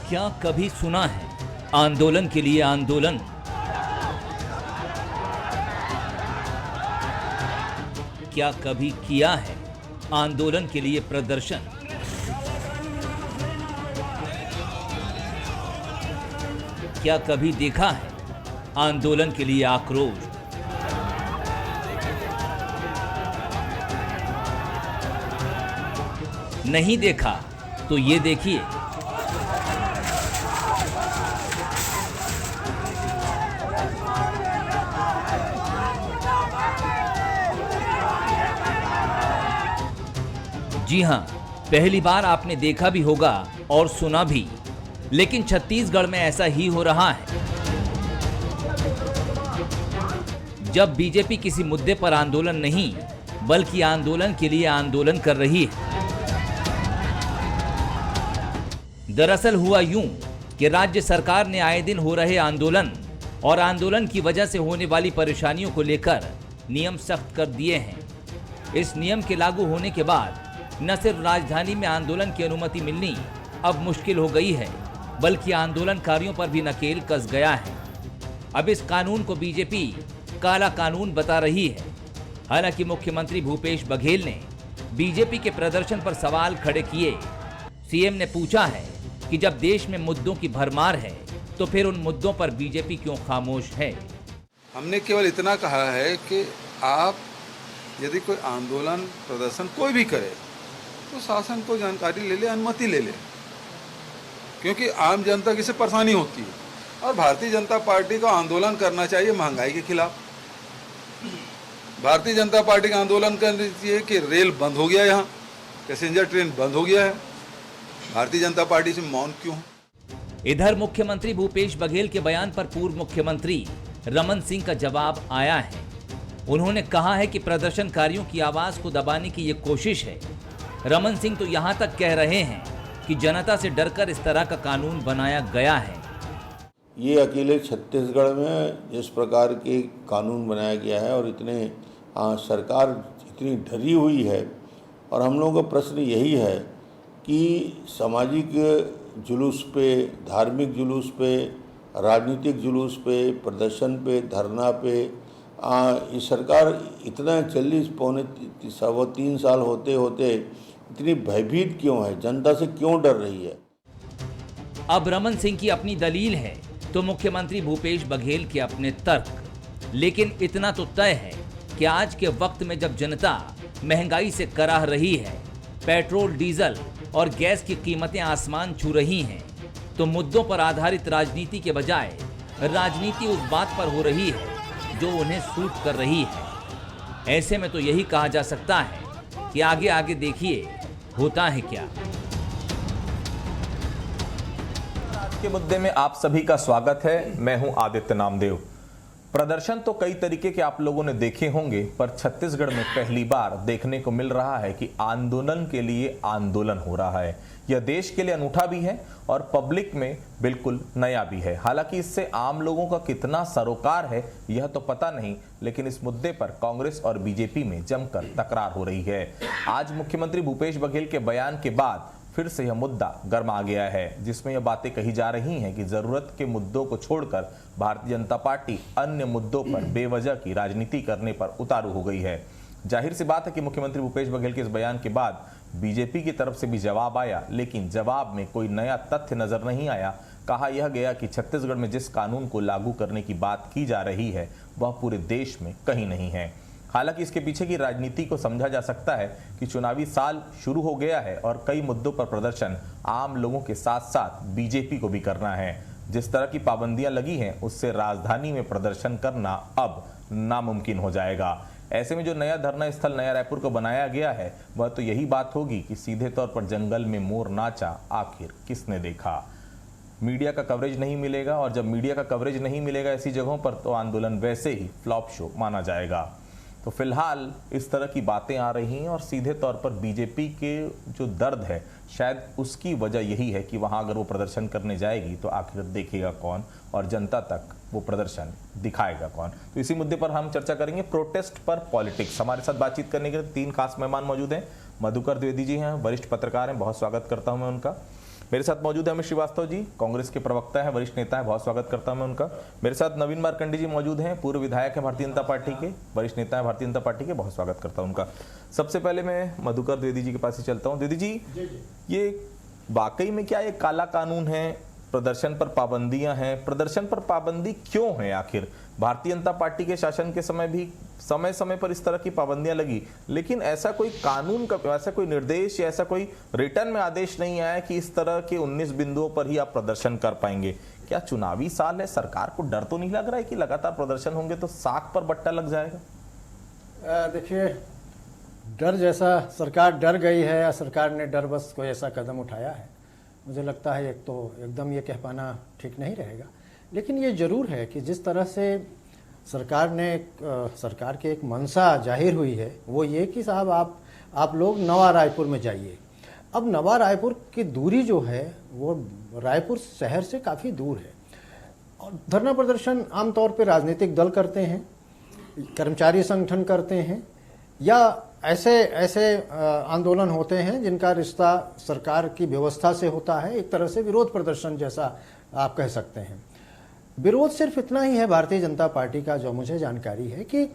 क्या कभी सुना है आंदोलन के लिए आंदोलन? क्या कभी किया है आंदोलन के लिए प्रदर्शन? क्या कभी देखा है आंदोलन के लिए आक्रोश? नहीं देखा तो ये देखिए। जी हां, पहली बार आपने देखा भी होगा और सुना भी, लेकिन छत्तीसगढ़ में ऐसा ही हो रहा है। जब बीजेपी किसी मुद्दे पर आंदोलन नहीं बल्कि आंदोलन के लिए आंदोलन कर रही है। दरअसल हुआ यूं कि राज्य सरकार ने आए दिन हो रहे आंदोलन और आंदोलन की वजह से होने वाली परेशानियों को लेकर नियम सख्त कर दिए हैं। इस नियम के लागू होने के बाद न सिर्फ राजधानी में आंदोलन की अनुमति मिलनी अब मुश्किल हो गई है, बल्कि आंदोलनकारियों पर भी नकेल कस गया है। अब इस कानून को बीजेपी काला कानून बता रही है। हालांकि मुख्यमंत्री भूपेश बघेल ने बीजेपी के प्रदर्शन पर सवाल खड़े किए। सीएम ने पूछा है कि जब देश में मुद्दों की भरमार है तो फिर उन मुद्दों पर बीजेपी क्यों खामोश है? हमने केवल इतना कहा है कि आप यदि कोई आंदोलन प्रदर्शन कोई भी करे तो शासन को जानकारी ले ले, अनुमति ले ले, क्योंकि आम जनता की से परेशानी होती है। और भारतीय जनता पार्टी को आंदोलन करना चाहिए महंगाई के खिलाफ। भारतीय जनता पार्टी का आंदोलन करना चाहिए कि रेल बंद हो गया, यहाँ पैसेंजर ट्रेन बंद हो गया है। भारतीय जनता पार्टी से मौन क्यों? इधर मुख्यमंत्री भूपेश बघेल के बयान पर पूर्व मुख्यमंत्री रमन सिंह का जवाब आया है। उन्होंने कहा है कि प्रदर्शनकारियों की आवाज को दबाने की ये कोशिश है। रमन सिंह तो यहां तक कह रहे हैं कि जनता से डरकर इस तरह का कानून बनाया गया है। ये अकेले छत्तीसगढ़ में जिस प्रकार के कानून बनाया गया है और इतने सरकार इतनी डरी हुई है, और हम लोगों का प्रश्न यही है कि सामाजिक जुलूस पे, धार्मिक जुलूस पे, राजनीतिक जुलूस पे, प्रदर्शन पे, धरना पे ये सरकार इतना जल्दी पौने 3.25 साल होते होते इतनी भयभीत क्यों है? जनता से क्यों डर रही है? अब रमन सिंह की अपनी दलील है तो मुख्यमंत्री भूपेश बघेल के अपने तर्क। लेकिन इतना तो तय है कि आज के वक्त में जब जनता महंगाई से कराह रही है, पेट्रोल, डीजल और गैस की कीमतें आसमान छू रही हैं, तो मुद्दों पर आधारित राजनीति के बजाय राजनीति उस बात पर हो रही है जो उन्हें सूट कर रही है। ऐसे में तो यही कहा जा सकता है कि आगे आगे देखिए होता है क्या। आज के मुद्दे में आप सभी का स्वागत है। मैं हूं आदित्य नामदेव। प्रदर्शन तो कई तरीके के आप लोगों ने देखे होंगे, पर छत्तीसगढ़ में पहली बार देखने को मिल रहा है कि आंदोलन के लिए आंदोलन हो रहा है। यह देश के लिए अनूठा भी है और पब्लिक में बिल्कुल नया भी है। हालांकि इससे आम लोगों का कितना सरोकार है यह तो पता नहीं, लेकिन इस मुद्दे पर कांग्रेस और बीजेपी में जमकर तकरार हो रही है। आज मुख्यमंत्री भूपेश बघेल के बयान के बाद फिर से यह मुद्दा गर्मा गया है, जिसमें यह बातें कही जा रही हैं कि जरूरत के मुद्दों को छोड़कर भारतीय जनता पार्टी अन्य मुद्दों पर बेवजह की राजनीति करने पर उतारू हो गई है। जाहिर सी बात है कि मुख्यमंत्री भूपेश बघेल के इस बयान के बाद बीजेपी की तरफ से भी जवाब आया, लेकिन जवाब में कोई नया तथ्य नजर नहीं आया। कहा यह गया कि छत्तीसगढ़ में जिस कानून को लागू करने की बात की जा रही है वह पूरे देश में कहीं नहीं है। हालांकि इसके पीछे की राजनीति को समझा जा सकता है कि चुनावी साल शुरू हो गया है और कई मुद्दों पर प्रदर्शन आम लोगों के साथ साथ बीजेपी को भी करना है। जिस तरह की पाबंदियां लगी हैं उससे राजधानी में प्रदर्शन करना अब नामुमकिन हो जाएगा। ऐसे में जो नया धरना स्थल नया रायपुर को बनाया गया है वह तो यही बात होगी कि सीधे तौर पर जंगल में मोर नाचा आखिर किसने देखा। मीडिया का कवरेज नहीं मिलेगा, और जब मीडिया का कवरेज नहीं मिलेगा ऐसी जगहों पर तो आंदोलन वैसे ही फ्लॉप शो माना जाएगा। तो फिलहाल इस तरह की बातें आ रही हैं और सीधे तौर पर बीजेपी के जो दर्द है शायद उसकी वजह यही है कि वहां अगर वो प्रदर्शन करने जाएगी तो आखिर देखेगा कौन और जनता तक वो प्रदर्शन दिखाएगा कौन। तो इसी मुद्दे पर हम चर्चा करेंगे, प्रोटेस्ट पर पॉलिटिक्स। हमारे साथ बातचीत करने के लिए 3 खास मेहमान मौजूद हैं। मधुकर द्विवेदी जी हैं, वरिष्ठ पत्रकार हैं, बहुत स्वागत करता हूं मैं उनका। मेरे साथ मौजूद है अमित श्रीवास्तव जी, कांग्रेस के प्रवक्ता हैं, वरिष्ठ नेता हैं, बहुत स्वागत करता हूं मैं उनका। मेरे साथ नवीन मार्कंडी जी मौजूद हैं, पूर्व विधायक हैं भारतीय जनता पार्टी के, वरिष्ठ नेता हैं भारतीय जनता पार्टी के, बहुत स्वागत करता हूं उनका। सबसे पहले मैं मधुकर द्विवेदी जी के पास ही चलता हूं। द्विवेदी जी, ये वाकई में क्या ये काला कानून है, प्रदर्शन पर पाबंदियां हैं, प्रदर्शन पर पाबंदी क्यों है आखिर? भारतीय जनता पार्टी के शासन के समय भी समय समय पर इस तरह की पाबंदियां लगी, लेकिन ऐसा कोई कानून का, ऐसा कोई निर्देश या ऐसा कोई रिटर्न में आदेश नहीं आया कि इस तरह के 19 बिंदुओं पर ही आप प्रदर्शन कर पाएंगे। क्या चुनावी साल है, सरकार को डर तो नहीं लग रहा है कि लगातार प्रदर्शन होंगे तो साख पर बट्टा लग जाएगा? देखिए, डर जैसा सरकार डर गई है या सरकार ने डर बस कोई ऐसा कदम उठाया है, मुझे लगता है एक तो एकदम ये कह पाना ठीक नहीं रहेगा। लेकिन ये जरूर है कि जिस तरह से सरकार की एक मंशा जाहिर हुई है वो ये कि साहब आप लोग नवा रायपुर में जाइए। अब नवा रायपुर की दूरी जो है वो रायपुर शहर से काफ़ी दूर है और धरना प्रदर्शन आमतौर पे राजनीतिक दल करते हैं, कर्मचारी संगठन करते हैं या ऐसे आंदोलन होते हैं जिनका रिश्ता सरकार की व्यवस्था से होता है, एक तरह से विरोध प्रदर्शन जैसा आप कह सकते हैं। विरोध सिर्फ इतना ही है भारतीय जनता पार्टी का जो मुझे जानकारी है कि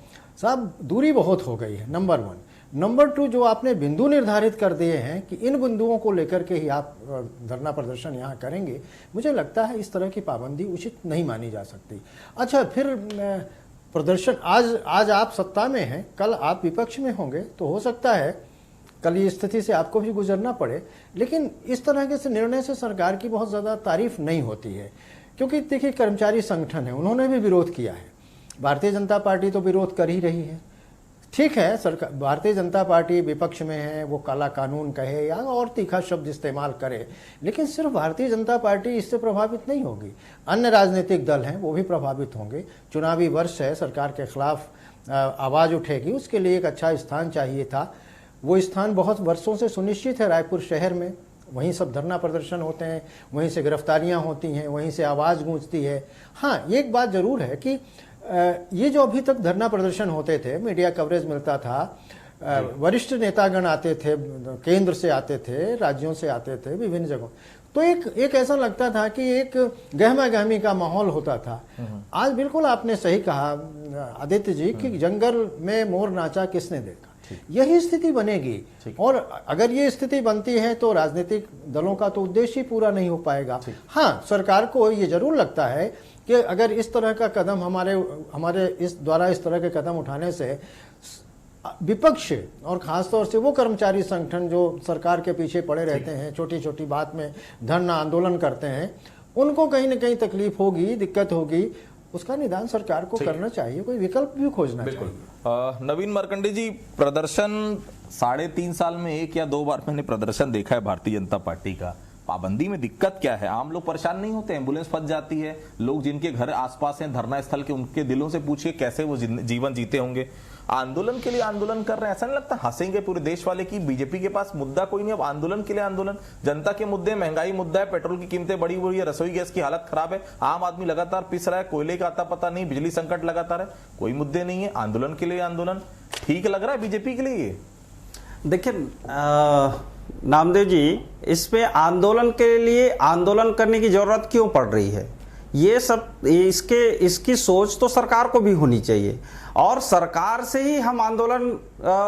साहब दूरी बहुत हो गई है, नंबर 1। नंबर 2, जो आपने बिंदु निर्धारित कर दिए हैं कि इन बिंदुओं को लेकर के ही आप धरना प्रदर्शन यहाँ करेंगे, मुझे लगता है इस तरह की पाबंदी उचित नहीं मानी जा सकती। अच्छा, फिर प्रदर्शन आज आप सत्ता में हैं, कल आप विपक्ष में होंगे, तो हो सकता है कल ये स्थिति से आपको भी गुजरना पड़े, लेकिन इस तरह के निर्णय से सरकार की बहुत ज़्यादा तारीफ नहीं होती है। क्योंकि देखिए, कर्मचारी संगठन है, उन्होंने भी विरोध किया है, भारतीय जनता पार्टी तो विरोध कर ही रही है। ठीक है, सरकार भारतीय जनता पार्टी विपक्ष में है, वो काला कानून कहे या और तीखा शब्द इस्तेमाल करे, लेकिन सिर्फ भारतीय जनता पार्टी इससे प्रभावित नहीं होगी, अन्य राजनीतिक दल हैं वो भी प्रभावित होंगे। चुनावी वर्ष है, सरकार के खिलाफ आवाज़ उठेगी, उसके लिए एक अच्छा स्थान चाहिए था। वो स्थान बहुत वर्षों से सुनिश्चित है रायपुर शहर में, वहीं सब धरना प्रदर्शन होते हैं, वहीं से गिरफ्तारियां होती हैं, वहीं से आवाज़ गूंजती है। हाँ, एक बात ज़रूर है कि ये जो अभी तक धरना प्रदर्शन होते थे, मीडिया कवरेज मिलता था, वरिष्ठ नेतागण आते थे, केंद्र से आते थे, राज्यों से आते थे, विभिन्न जगहों, तो एक ऐसा लगता था कि एक गहमा गहमी का माहौल होता था। आज बिल्कुल आपने सही कहा आदित्य जी कि जंगल में मोर नाचा किसने देखा, यही स्थिति बनेगी। और अगर ये स्थिति बनती है तो राजनीतिक दलों का तो उद्देश्य ही पूरा नहीं हो पाएगा। हाँ, सरकार को ये जरूर लगता है कि अगर इस तरह का कदम हमारे इस तरह के कदम उठाने से विपक्ष और खासतौर से वो कर्मचारी संगठन जो सरकार के पीछे पड़े रहते हैं, छोटी छोटी बात में धरना आंदोलन करते हैं, उनको कहीं ना कहीं तकलीफ होगी, दिक्कत होगी, उसका निदान सरकार को करना चाहिए, कोई विकल्प भी खोजना चाहिए। नवीन मार्कंडे जी, प्रदर्शन 3.5 साल में 1 या 2 बार मैंने प्रदर्शन देखा है भारतीय जनता पार्टी का। पाबंदी में दिक्कत क्या है? आम लोग परेशान नहीं होते? एम्बुलेंस फंस जाती है, लोग जिनके घर आसपास हैं धरना स्थल के, उनके दिलों से पूछिए कैसे वो जीवन जीते होंगे। आंदोलन के लिए आंदोलन कर रहे हैं, ऐसा नहीं लगता हंसेंगे पूरे देश वाले की बीजेपी के पास मुद्दा कोई नहीं, अब आंदोलन के लिए आंदोलन। जनता के मुद्दे, महंगाई मुद्दा है, पेट्रोल की कीमतें बढ़ी हुई है, रसोई गैस की हालत खराब है, आम आदमी लगातार पिस रहा है, कोयले का आता पता नहीं, बिजली संकट लगातार है, कोई मुद्दे नहीं है, आंदोलन के लिए आंदोलन। ठीक लग रहा है बीजेपी के लिए? देखिए नामदेव जी, इसमें आंदोलन के लिए आंदोलन करने की जरूरत क्यों पड़ रही है? ये सब इसकी सोच तो सरकार को भी होनी चाहिए, और सरकार से ही हम आंदोलन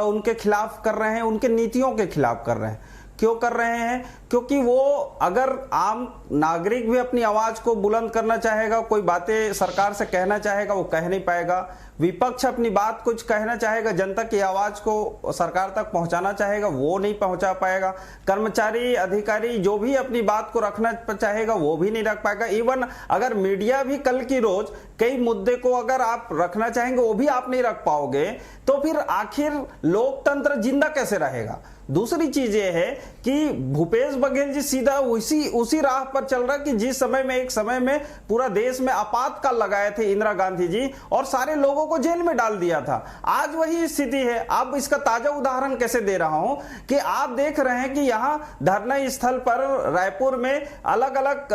उनके खिलाफ कर रहे हैं, उनके नीतियों के खिलाफ कर रहे हैं। क्यों कर रहे हैं? क्योंकि वो अगर आम नागरिक भी अपनी आवाज को बुलंद करना चाहेगा, कोई बातें सरकार से कहना चाहेगा, वो कह नहीं पाएगा। विपक्ष अपनी बात कुछ कहना चाहेगा, जनता की आवाज को सरकार तक पहुंचाना चाहेगा, वो नहीं पहुंचा पाएगा। कर्मचारी अधिकारी जो भी अपनी बात को रखना चाहेगा वो भी नहीं रख पाएगा। इवन अगर मीडिया भी कल की रोज कई मुद्दे को अगर आप रखना चाहेंगे वो भी आप नहीं रख पाओगे, तो फिर आखिर लोकतंत्र जिंदा कैसे रहेगा? दूसरी चीज ये है कि भूपेश बघेल जी सीधा उसी राह पर चल रहा कि जिस समय में एक समय में पूरा देश में आपातकाल लगाए थे इंदिरा गांधी जी, और सारे लोगों लोगों को जेल में डाल दिया था। आज वही स्थिति है। अब इसका ताजा उदाहरण कैसे दे रहा हूं कि आप देख रहे हैं कि यहां धरना स्थल पर रायपुर में अलग अलग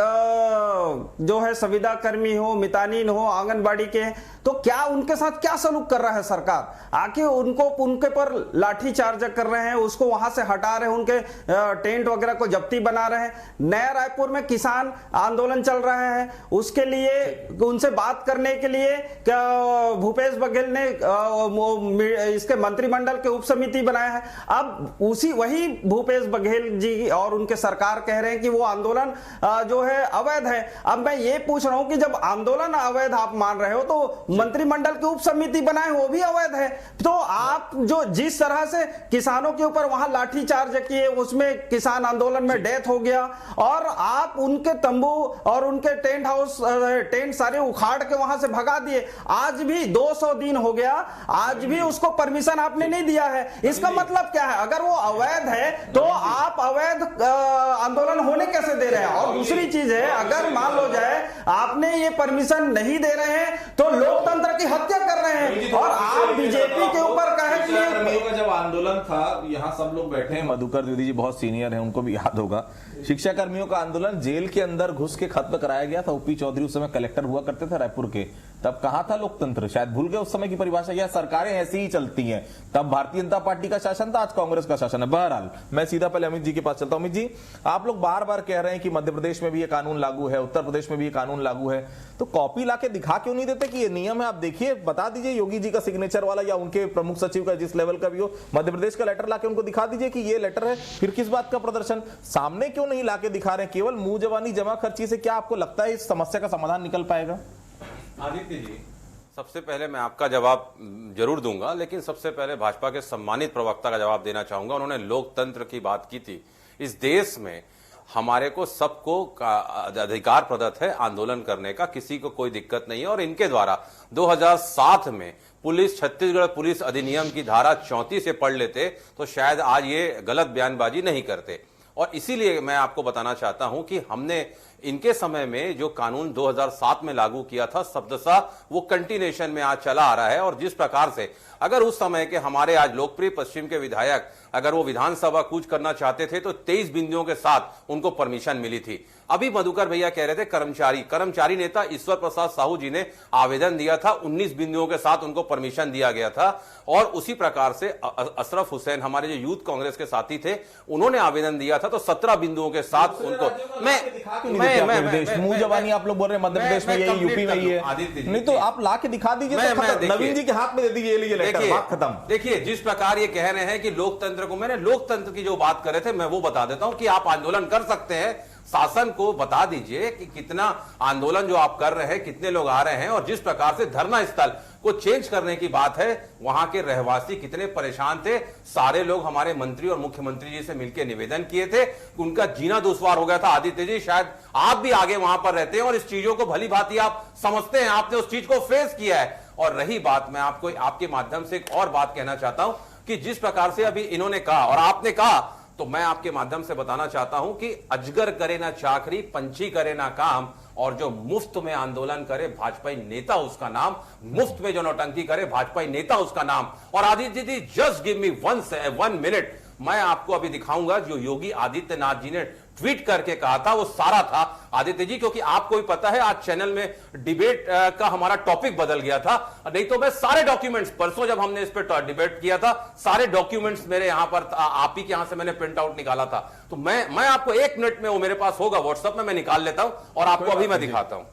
जो है संविदा कर्मी हो, मितानिन हो, आंगनबाड़ी के, तो क्या उनके साथ क्या सलूक कर रहा है सरकार? आके उनके पर लाठी चार्ज कर रहे हैं, उसको वहां से हटा रहे हैं, उनके टेंट वगैरह को जब्ती बना रहे हैं। नया रायपुर में किसान आंदोलन चल रहा है, उसके लिए उनसे बात करने के लिए भूपेश बघेल ने इसके मंत्रिमंडल के उप समिति बनाया है। अब वही भूपेश बघेल जी और उनके सरकार कह रहे हैं कि वो आंदोलन जो है अवैध है। अब मैं ये पूछ रहा हूं कि जब आंदोलन अवैध आप मान रहे हो तो मंत्रिमंडल की उप समिति बनाए वो भी अवैध है। तो आप जो जिस तरह से किसानों के ऊपर वहां लाठीचार्ज किए, उसमें किसान आंदोलन में डेथ हो गया, और आप उनके तंबू और उनके टेंट सारे उखाड़ के वहां से भगा दिए। आज भी 200 दिन हो गया, आज भी उसको परमिशन आपने नहीं दिया है। इसका मतलब क्या है? अगर वो अवैध है तो आप अवैध आंदोलन होने कैसे दे रहे हैं? और दूसरी चीज है, अगर मान लो जाए आपने ये परमिशन नहीं दे रहे हैं तो लोकतंत्र की हत्या कर रहे हैं, और आप बीजेपी के ऊपर कहे कि कर्मियों का जब आंदोलन था, यहाँ सब लोग बैठे हैं, मधुकर द्विवेदी जी बहुत सीनियर हैं, उनको भी याद होगा, शिक्षा कर्मियों का आंदोलन जेल के अंदर घुस के खत्म कराया गया था। ओपी चौधरी उस समय कलेक्टर हुआ करते थे रायपुर के। तब कहां था लोकतंत्र? शायद भूल गए उस समय की परिभाषा। या सरकारें ऐसी ही चलती हैं। तब भारतीय जनता पार्टी का शासन था, आज कांग्रेस का शासन है। बहरहाल मैं सीधा पहले अमित जी के पास चलता हूं। अमित जी, आप लोग बार बार कह रहे हैं कि मध्य प्रदेश में भी ये कानून लागू है, उत्तर प्रदेश में भी ये कानून लागू है, तो कॉपी लाके दिखा क्यों नहीं देते कि ये नियम है? आप देखिए, बता दीजिए योगी जी का सिग्नेचर वाला या उनके प्रमुख सचिव का, जिस लेवल का भी हो, मध्य प्रदेश का लेटर लाके उनको दिखा दीजिए कि ये लेटर है। फिर किस बात का प्रदर्शन? सामने क्यों नहीं लाके दिखा रहे? केवल मुंह जबानी जमा खर्ची से क्या आपको लगता है इस समस्या का समाधान निकल पाएगा? आदित्य जी, सबसे पहले मैं आपका जवाब जरूर दूंगा, लेकिन सबसे पहले भाजपा के सम्मानित प्रवक्ता का जवाब देना चाहूंगा। उन्होंने लोकतंत्र की बात की थी। इस देश में हमारे को सबको अधिकार प्रदत्त है आंदोलन करने का, किसी को कोई दिक्कत नहीं है। और इनके द्वारा 2007 में पुलिस, छत्तीसगढ़ पुलिस अधिनियम की धारा 34 से पढ़ लेते तो शायद आज ये गलत बयानबाजी नहीं करते। और इसीलिए मैं आपको बताना चाहता हूं कि हमने इनके समय में जो कानून 2007 में लागू किया था, शब्दशः वो कंटिन्यूएशन में आज चला आ रहा है। और जिस प्रकार से अगर उस समय के हमारे आज लोकप्रिय पश्चिम के विधायक अगर वो विधानसभा कूच करना चाहते थे तो 23 बिंदुओं के साथ उनको परमिशन मिली थी। अभी मधुकर भैया कह रहे थे कर्मचारी नेता ईश्वर प्रसाद साहू जी ने आवेदन दिया था, 19 बिंदुओं के साथ उनको परमिशन दिया गया था। और उसी प्रकार से अशरफ हुसैन, हमारे जो यूथ कांग्रेस के साथी थे, उन्होंने आवेदन दिया था, तो 17 बिंदुओं के साथ उनको मुंह जबानी आप लोग बोल रहे हैं मध्य प्रदेश में यही, यूपी में ही है, नहीं तो आप ला के दिखा दीजिए, नवीन जी के हाथ में दे दीजिए, खत्म। देखिए, जिस प्रकार ये कह रहे हैं कि लोकतंत्र को, मैंने लोकतंत्र की जो बात कर रहे थे मैं वो बता देता हूं कि आप आंदोलन कर सकते हैं। शासन को बता दीजिए कि कितना आंदोलन जो आप कर रहे हैं, कितने लोग आ रहे हैं, और जिस प्रकार से धरना स्थल को चेंज करने की बात है, वहां के रहवासी कितने परेशान थे। सारे लोग हमारे मंत्री और मुख्यमंत्री जी से मिलकर निवेदन किए थे कि उनका जीना दुश्वार हो गया था। आदित्य जी, शायद आप भी आगे वहां पर रहते हैं और इस चीजों को भली भांति आप समझते हैं, आपने उस चीज को फेस किया है। और रही बात, मैं आपको आपके माध्यम से एक और बात कहना चाहता हूं कि जिस प्रकार से अभी इन्होंने कहा और आपने कहा, तो मैं आपके माध्यम से बताना चाहता हूं कि अजगर करे ना चाकरी, पंछी करे ना काम, और जो मुफ्त में आंदोलन करे भाजपाई नेता उसका नाम, मुफ्त में जो नौटंकी करे भाजपाई नेता उसका नाम। और Aditya ji, just give me 1 minute, मैं आपको अभी दिखाऊंगा जो योगी आदित्यनाथ जी ने ट्वीट करके कहा था, वो सारा था आदित्य जी, क्योंकि आपको भी पता है आज चैनल में डिबेट का हमारा टॉपिक बदल गया था। नहीं तो मैं सारे डॉक्यूमेंट्स, परसों जब हमने इस पर डिबेट किया था, सारे डॉक्यूमेंट्स मेरे यहां पर आप ही के यहां से मैंने प्रिंट आउट निकाला था। तो मैं आपको 1 मिनट में, वो मेरे पास होगा व्हाट्सएप में, मैं निकाल लेता हूं और आपको अभी मैं दिखाता हूं।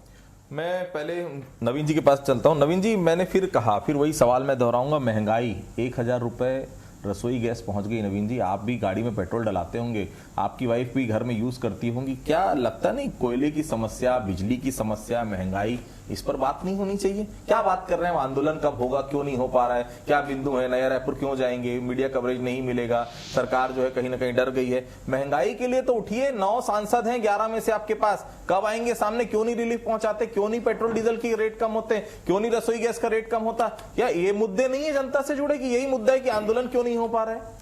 मैं पहले नवीन जी के पास चलता हूं। नवीन जी, मैंने फिर कहा, फिर वही सवाल मैं दोहराऊंगा, महंगाई, 1000 रुपए रसोई गैस पहुंच गई। नवीन जी, आप भी गाड़ी में पेट्रोल डलाते होंगे, आपकी वाइफ भी घर में यूज करती होंगी, क्या लगता नहीं कोयले की समस्या, बिजली की समस्या, महंगाई, इस पर बात नहीं होनी चाहिए? क्या बात कर रहे हैं? आंदोलन कब होगा, क्यों नहीं हो पा रहा है, क्या बिंदु है, नया रायपुर क्यों जाएंगे, मीडिया कवरेज नहीं मिलेगा, सरकार जो है कहीं ना कहीं डर गई है। महंगाई के लिए तो उठिए, 9 सांसद हैं 11 में से आपके पास, कब आएंगे सामने? क्यों नहीं रिलीफ पहुंचाते? क्यों नहीं पेट्रोल डीजल की रेट कम होते? क्यों नहीं रसोई गैस का रेट कम होता? या ये मुद्दे नहीं है जनता से जुड़े कि यही मुद्दा है कि आंदोलन क्यों नहीं हो पा रहा है?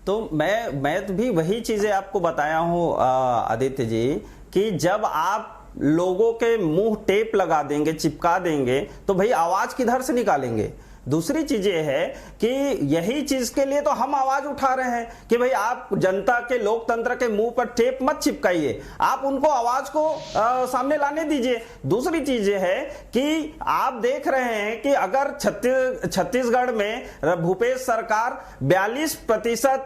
तो मैं भी वही चीजें आपको बताया हूं आदित्य जी, कि जब आप लोगों के मुंह टेप लगा देंगे, चिपका देंगे, तो भाई आवाज किधर से निकालेंगे। दूसरी चीज ये है कि यही चीज के लिए तो हम आवाज उठा रहे हैं कि भाई आप जनता के, लोकतंत्र के मुंह पर टेप मत चिपकाइए, आप उनको आवाज को सामने लाने दीजिए। दूसरी चीज ये है कि आप देख रहे हैं कि अगर छत्तीसगढ़ में भूपेश सरकार 42%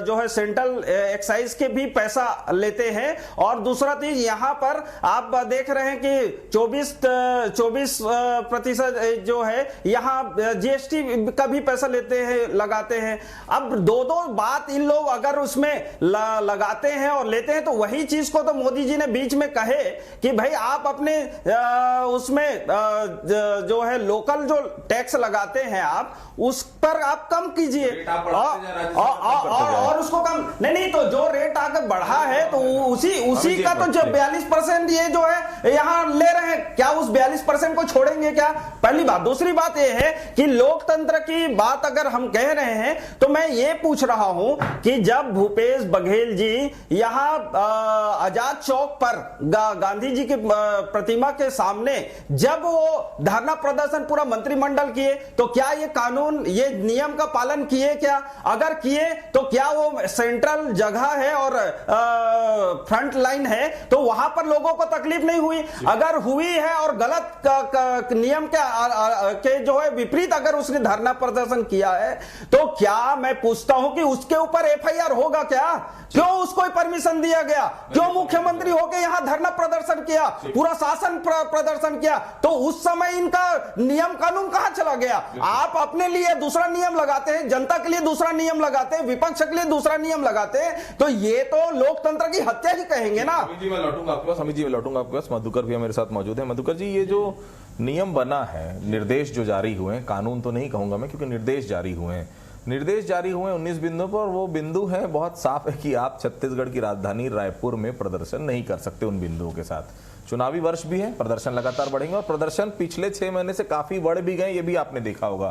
जो है सेंट्रल एक्साइज के भी पैसा लेते हैं, और दूसरा चीज यहां पर आप देख रहे हैं कि 24% जो है यहां जीएसटी का भी पैसा लेते हैं, लगाते हैं। अब दो बात इन लोग अगर उसमें लगाते हैं और लेते हैं, तो वही चीज को तो मोदी जी ने बीच में कहे कि भाई आप अपने उसमें जो है लोकल जो टैक्स लगाते हैं आप उस पर आप कम कीजिए, और उसको कम नहीं तो जो रेट आगे बढ़ा है तो उसी का तो जो 42% ये जो है यहां ले रहे हैं, क्या उस 42% को छोड़ेंगे क्या? पहली बात। दूसरी बात ये है कि लोकतंत्र की बात अगर हम कह रहे हैं तो मैं ये पूछ रहा हूं कि जब भूपेश बघेल जी यहां आजाद चौक पर गांधी जी की प्रतिमा के सामने जब वो धरना प्रदर्शन पूरा मंत्रिमंडल किए, तो क्या ये कानून, ये नियम का पालन किए क्या? अगर किए तो क्या वो सेंट्रल जगह है और फ्रंट लाइन है तो वहां पर लोगों को तकलीफ नहीं हुई? अगर हुई है और गलत नियम के जो है विपरीत अगर उसने धरना प्रदर्शन किया है, तो क्या मैं पूछता हूं कि उसके ऊपर एफआईआर होगा क्या? क्यों उसको परमिशन दिया गया? क्यों मुख्यमंत्री होकर यहां धरना प्रदर्शन किया, पूरा शासन प्रदर्शन किया? तो उस समय इनका नियम कानून कहां चला गया? आप अपने लिए दूसरा नियम लगाते हैं, जनता के लिए दूसरा नियम लगाते हैं, विपक्ष के लिए दूसरा नियम लगाते हैं, तो ये तो लोकतंत्र की हत्या ही कहेंगे ना। अमित जी मैं लौटूंगा आपके पास, मधुकर भैया मेरे साथ मौजूद है। मधुकर जी, ये जो नियम बना है, निर्देश जो जारी हुए हैं, कानून तो नहीं कहूंगा मैं क्योंकि निर्देश जारी हुए हैं, 19 बिंदुओं पर, वो बिंदु है बहुत साफ है कि आप छत्तीसगढ़ की राजधानी रायपुर में प्रदर्शन नहीं कर सकते उन बिंदुओं के साथ। चुनावी वर्ष भी है, प्रदर्शन लगातार बढ़ेंगे और प्रदर्शन पिछले 6 महीने से काफी बढ़ भी गए, ये भी आपने देखा होगा।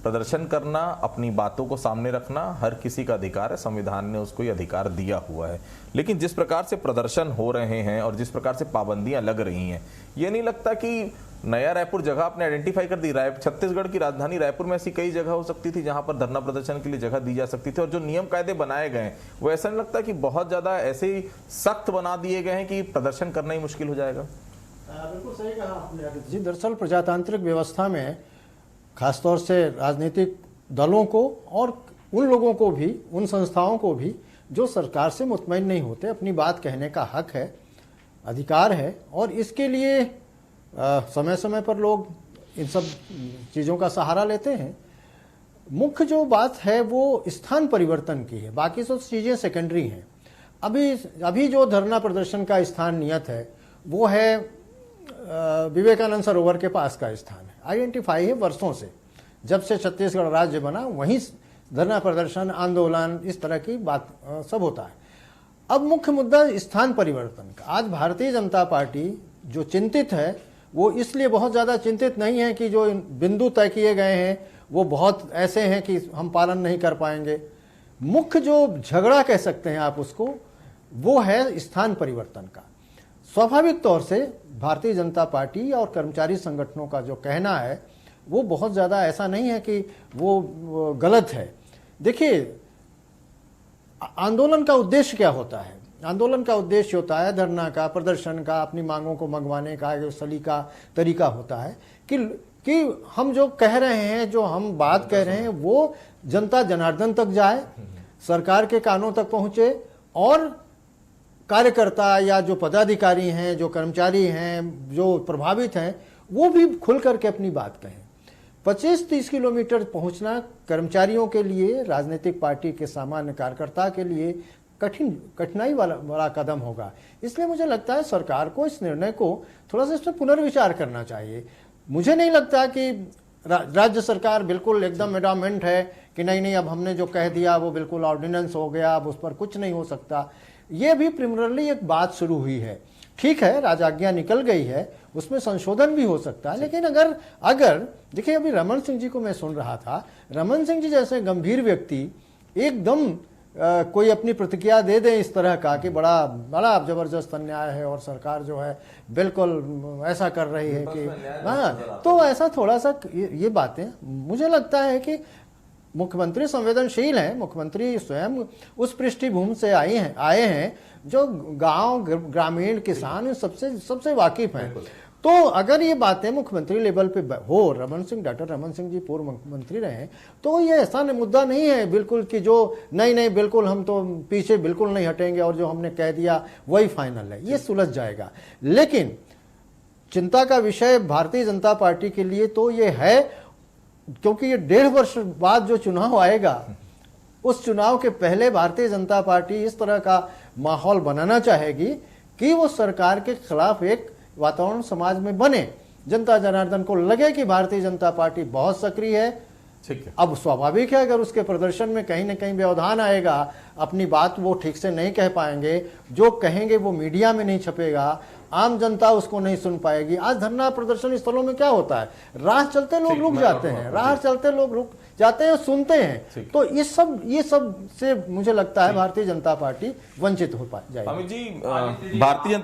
प्रदर्शन करना, अपनी बातों को सामने रखना हर किसी का अधिकार है, संविधान ने उसको ये अधिकार दिया हुआ है। लेकिन जिस प्रकार से प्रदर्शन हो रहे हैं और जिस प्रकार से पाबंदियां लग रही हैं, ये नहीं लगता कि नया रायपुर जगह आपने आइडेंटिफाई कर दी? छत्तीसगढ़ की राजधानी रायपुर में ऐसी कई जगह हो सकती थी जहां पर धरना प्रदर्शन के लिए जगह दी जा सकती थी, और जो नियम कायदे बनाए गए वो ऐसा नहीं लगता कि बहुत ज्यादा ऐसे ही सख्त बना दिए गए हैं कि प्रदर्शन करना ही मुश्किल हो जाएगा? बिल्कुल सही कहा आपने जी। दरअसल प्रजातांत्रिक व्यवस्था में खासतौर से राजनीतिक दलों को और उन लोगों को भी, उन संस्थाओं को भी जो सरकार से मुतमईन नहीं होते, अपनी बात कहने का हक है, अधिकार है, और इसके लिए समय समय पर लोग इन सब चीज़ों का सहारा लेते हैं। मुख्य जो बात है वो स्थान परिवर्तन की है, बाकी सब चीज़ें सेकेंडरी हैं। अभी जो धरना प्रदर्शन का स्थान नियत है वो है विवेकानंद सरोवर के पास का स्थान है, आइडेंटिफाई है वर्षों से, जब से छत्तीसगढ़ राज्य बना वहीं धरना प्रदर्शन, आंदोलन, इस तरह की बात सब होता है। अब मुख्य मुद्दा स्थान परिवर्तन का। आज भारतीय जनता पार्टी जो चिंतित है वो इसलिए बहुत ज़्यादा चिंतित नहीं है कि जो बिंदु तय किए गए हैं वो बहुत ऐसे हैं कि हम पालन नहीं कर पाएंगे। मुख्य जो झगड़ा कह सकते हैं आप उसको, वो है स्थान परिवर्तन का। स्वाभाविक तौर से भारतीय जनता पार्टी और कर्मचारी संगठनों का जो कहना है वो बहुत ज़्यादा ऐसा नहीं है कि वो गलत है। देखिए, आंदोलन का उद्देश्य क्या होता है? आंदोलन का उद्देश्य होता है धरना का, प्रदर्शन का, अपनी मांगों को मंगवाने का जो सलीका तरीका होता है कि हम जो कह रहे हैं, जो हम बात कह रहे हैं वो जनता जनार्दन तक जाए, सरकार के कानों तक पहुंचे, और कार्यकर्ता या जो पदाधिकारी हैं, जो कर्मचारी हैं, जो प्रभावित हैं, वो भी खुल करके अपनी बात कहें। 25-30 किलोमीटर पहुंचना कर्मचारियों के लिए, राजनीतिक पार्टी के सामान्य कार्यकर्ता के लिए कठिनाई वाला कदम होगा। इसलिए मुझे लगता है सरकार को इस निर्णय को थोड़ा सा इसमें पुनर्विचार करना चाहिए। मुझे नहीं लगता कि राज्य सरकार बिल्कुल एकदम एडॉमेंट है कि नहीं अब हमने जो कह दिया वो बिल्कुल ऑर्डिनेंस हो गया, अब उस पर कुछ नहीं हो सकता। ये भी प्रिलिमिनरी एक बात शुरू हुई है, ठीक है, राजाज्ञा निकल गई है, उसमें संशोधन भी हो सकता है। लेकिन अगर देखिए, अभी रमन सिंह जी को मैं सुन रहा था, रमन सिंह जी जैसे गंभीर व्यक्ति एकदम कोई अपनी प्रतिक्रिया दे दें इस तरह का कि बड़ा बड़ा जबरदस्त अन्याय है और सरकार जो है बिल्कुल ऐसा कर रही है कि हाँ, तो ऐसा थोड़ा सा ये बातें मुझे लगता है कि मुख्यमंत्री संवेदनशील हैं, मुख्यमंत्री स्वयं उस पृष्ठभूमि से आए हैं जो गांव ग्रामीण किसान सबसे वाकिफ हैं। तो अगर ये बातें मुख्यमंत्री लेवल पे हो, डॉक्टर रमन सिंह जी पूर्व मुख्यमंत्री रहे, तो ये ऐसा मुद्दा नहीं है बिल्कुल कि जो नहीं बिल्कुल हम तो पीछे बिल्कुल नहीं हटेंगे और जो हमने कह दिया वही फाइनल है, ये सुलझ जाएगा। लेकिन चिंता का विषय भारतीय जनता पार्टी के लिए तो ये है, क्योंकि ये 1.5 वर्ष बाद जो चुनाव आएगा, उस चुनाव के पहले भारतीय जनता पार्टी इस तरह का माहौल बनाना चाहेगी कि वो सरकार के खिलाफ एक वातावरण समाज में बने, जनता जनार्दन को लगे कि भारतीय जनता पार्टी बहुत सक्रिय है। ठीक है। अब स्वाभाविक है अगर उसके प्रदर्शन में कहीं ना कहीं व्यवधान आएगा, अपनी बात वो ठीक से नहीं कह पाएंगे, जो कहेंगे वो मीडिया में नहीं छपेगा, आम जनता उसको नहीं सुन पाएगी। आज धरना प्रदर्शन स्थलों में क्या होता है, राह चलते लोग रुक जाते हैं, राह चलते लोग रुक जाते हैं, सुनते हैं। तो ये सब से मुझे लगता है भारतीय जनता पार्टी वंचित हो जाएगी। अमित जी,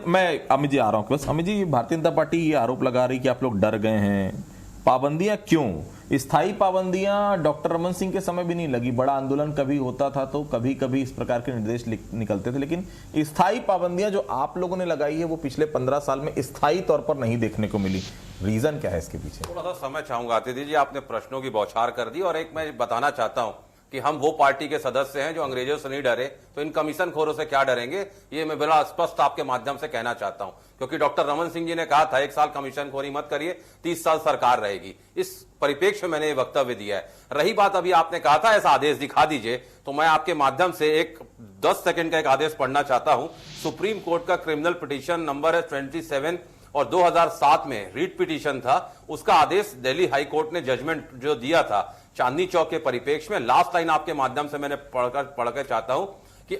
मैं अमित जी आ रहा हूँ बस। अमित जी, भारतीय जनता पार्टी ये आरोप लगा रही कि आप लोग डर गए हैं, पाबंदियां क्यों? स्थायी पाबंदियां डॉक्टर रमन सिंह के समय भी नहीं लगी, बड़ा आंदोलन कभी होता था तो कभी कभी इस प्रकार के निर्देश निकलते थे, लेकिन स्थायी पाबंदियां जो आप लोगों ने लगाई है वो पिछले 15 साल में स्थायी तौर पर नहीं देखने को मिली। रीजन क्या है इसके पीछे? थोड़ा सा समय चाहूंगा आतिथि जी, आपने प्रश्नों की बौछार कर दी, और एक मैं बताना चाहता हूं कि हम वो पार्टी के सदस्य हैं जो अंग्रेजों से नहीं डरे, तो इन कमीशन खोरों से क्या डरेंगे, ये मैं बड़ा स्पष्ट आपके माध्यम से कहना चाहता हूं। क्योंकि डॉक्टर रमन सिंह जी ने कहा था 1 साल कमीशन खोरी मत करिए, 30 साल सरकार रहेगी। इस परिप्रेक्ष्य में मैंने ये वक्तव्य दिया है। रही बात अभी आपने कहा था ऐसा आदेश दिखा दीजिए, तो मैं आपके माध्यम से एक 10 सेकंड का एक आदेश पढ़ना चाहता हूं। सुप्रीम कोर्ट का क्रिमिनल पिटीशन नंबर है 27 और 2007 में रीट पिटीशन था, उसका आदेश दिल्ली हाई कोर्ट ने जजमेंट जो दिया था चांदनी चौक के परिप्रेक्ष्य में, लास्ट लाइन आपके माध्यम से मैंने पढ़कर चाहता हूं कि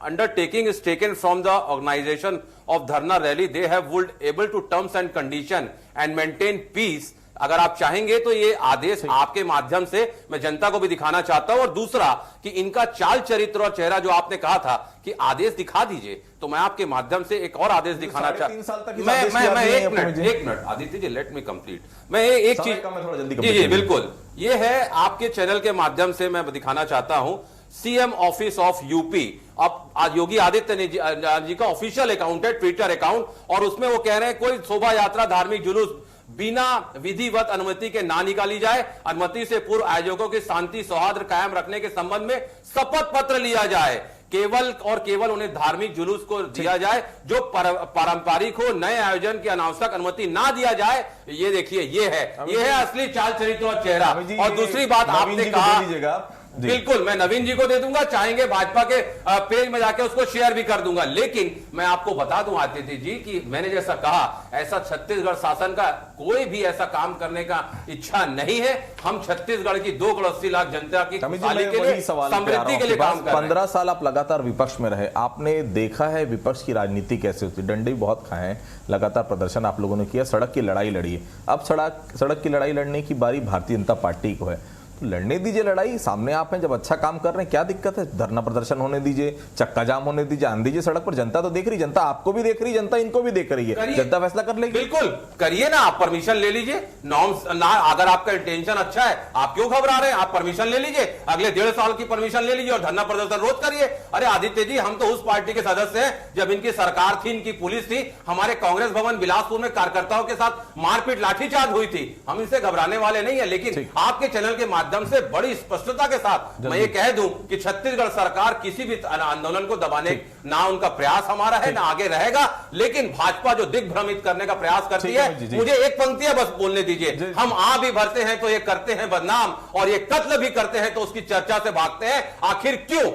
undertaking is taken from the organization of धरना rally, they have would able to terms and condition and maintain peace। अगर आप चाहेंगे तो ये आदेश आपके माध्यम से मैं जनता को भी दिखाना चाहता हूं। और दूसरा कि इनका चाल चरित्र और चेहरा जो आपने कहा था कि आदेश दिखा दीजिए, तो मैं आपके माध्यम से एक और आदेश दिखाना चाहता हूं। मैं एक minute Aditya ji, let me complete. मैं एक चीज जी बिल्कुल, ये है आपके चैनल के माध्यम से मैं दिखाना चाहता हूं। सीएम ऑफिस ऑफ यूपी, अब आज योगी आदित्यनाथ जी का ऑफिशियल अकाउंट है, ट्विटर अकाउंट, और उसमें वो कह रहे हैं कोई शोभा यात्रा धार्मिक जुलूस बिना विधिवत अनुमति के ना निकाली जाए, अनुमति से पूर्व आयोजकों की शांति सौहार्द कायम रखने के संबंध में शपथ पत्र लिया जाए, केवल और केवल उन्हें धार्मिक जुलूस को दिया जाए जो पारंपरिक हो, नए आयोजन की अनावश्यक अनुमति ना दिया जाए। ये देखिए, ये है असली चाल चरित्र और चेहरा। और दूसरी बात आपने कहा, बिल्कुल मैं नवीन जी को दे दूंगा, चाहेंगे भाजपा के पेज में जाके उसको शेयर भी कर दूंगा। लेकिन मैं आपको बता दूं आदित्य जी कि मैंने जैसा कहा, ऐसा छत्तीसगढ़ शासन का कोई भी ऐसा काम करने का इच्छा नहीं है। हम छत्तीसगढ़ की 2 करोड़ 80 लाख जनता की खुशहाली के लिए, समृद्धि के लिए काम कर रहे हैं। 15 साल आप लगातार विपक्ष में रहे, आपने देखा है विपक्ष की राजनीति कैसे होती है। डंडे बहुत खाए हैं, लगातार प्रदर्शन आप लोगों ने किया, सड़क की लड़ाई लड़ी है। अब सड़क की लड़ाई लड़ने की बारी भारतीय जनता पार्टी को है, लड़ने दीजिए लड़ाई। सामने आप हैं, जब अच्छा काम कर रहे हैं, क्या दिक्कत है? धरना प्रदर्शन होने दीजिए, चक्का जाम होने दीजिए, आन दीजिए सड़क पर। जनता तो देख रही, जनता आपको भी देख रही, जनता इनको भी देख रही है, जनता फैसला कर लेगी। बिल्कुल करिए ना, आप परमिशन ले लीजिए। नॉर्म्स ना, अगर आपका इंटेंशन अच्छा है, आप क्यों घबरा रहे हैं? आप परमिशन ले लीजिए, अगले 1.5 साल की परमिशन ले लीजिए और धरना प्रदर्शन रोज करिए। अरे आदित्य जी, हम तो उस पार्टी के सदस्य हैं जब इनकी सरकार थी, इनकी पुलिस थी, हमारे कांग्रेस भवन बिलासपुर में कार्यकर्ताओं के साथ मारपीट लाठीचार्ज हुई थी। हम इनसे घबराने वाले नहीं है। लेकिन आपके चैनल के माध्यम से बड़ी स्पष्टता के साथ मैं ये कह दूं कि छत्तीसगढ़ सरकार किसी भी आंदोलन को दबाने ना उनका प्रयास हमारा है, ना आगे रहेगा। लेकिन भाजपा जो दिग्भ्रमित करने का प्रयास करती है, मुझे एक पंक्ति बस बोलने दीजिए। हम आ भी भरते हैं तो ये करते हैं बदनाम, और ये कत्ल भी करते हैं तो उसकी चर्चा से भागते हैं। आखिर क्यों?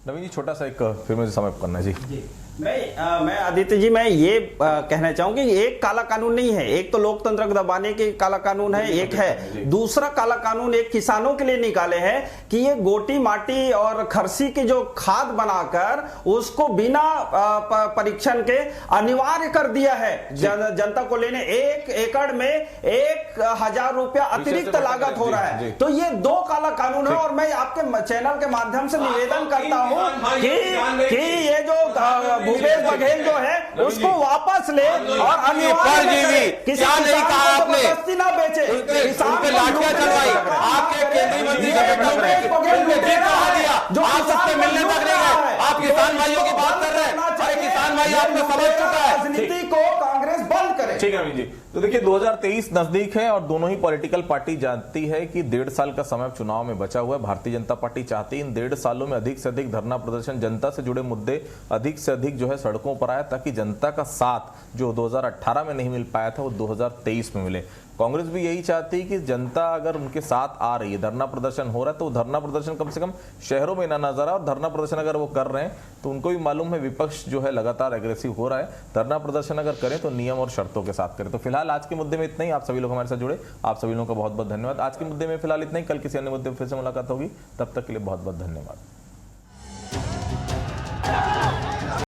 नवीन जी, छोटा सा एक फिर मुझे समय करना जी। मैं आदित्य जी, मैं ये कहना चाहूंगी, एक काला कानून नहीं है। एक तो लोकतंत्र को दबाने के काला कानून है, एक है दूसरा काला कानून एक किसानों के लिए निकाले हैं कि ये गोटी माटी और खरसी की जो खाद बनाकर उसको बिना परीक्षण के अनिवार्य कर दिया है जनता को लेने। 1 एकड़ में 1,000 रुपया अतिरिक्त लागत हो रहा है। तो ये 2 काला कानून है और मैं आपके चैनल के माध्यम से निवेदन करता हूं कि ये जो भूपेश बघेल जो है उसको वापस ले और अनिवार्य किसान नहीं कहा आपने, जबरदस्ती ना बेचे, किसान पे लाठियां चलवाई, आपके केंद्रीय मंत्री जो आपसे मिलने तक नहीं गए, आप किसान भाइयों की बात कर रहे हैं। किसान भाई आपने समझ चुका है, राजनीति को कांग्रेस बंद करे। ठीक है अमित जी, तो देखिए 2023 नजदीक है और दोनों ही पॉलिटिकल पार्टी जानती है कि 1.5 साल का समय चुनाव में बचा हुआ है। भारतीय जनता पार्टी चाहती है इन 1.5 सालों में अधिक से अधिक धरना प्रदर्शन, जनता से जुड़े मुद्दे अधिक से अधिक जो है सड़कों पर आए, ताकि जनता का साथ जो 2018 में नहीं मिल पाया था वो 2023 में मिले। कांग्रेस भी यही चाहती है कि जनता अगर उनके साथ आ रही है, धरना प्रदर्शन हो रहा है, तो धरना प्रदर्शन कम से कम शहरों में ना नजर आए। और धरना प्रदर्शन अगर वो कर रहे हैं तो उनको भी मालूम है विपक्ष जो है लगातार एग्रेसिव हो रहा है। धरना प्रदर्शन अगर करें तो नियम और शर्तों के साथ करें। तो फिलहाल आज के मुद्दे में इतना ही। आप सभी लोग हमारे साथ जुड़े, आप सभी लोगों का बहुत बहुत धन्यवाद। आज के मुद्दे में फिलहाल इतना ही, कल किसी अन्य मुद्दे पर फिर से मुलाकात होगी, तब तक के लिए बहुत बहुत धन्यवाद।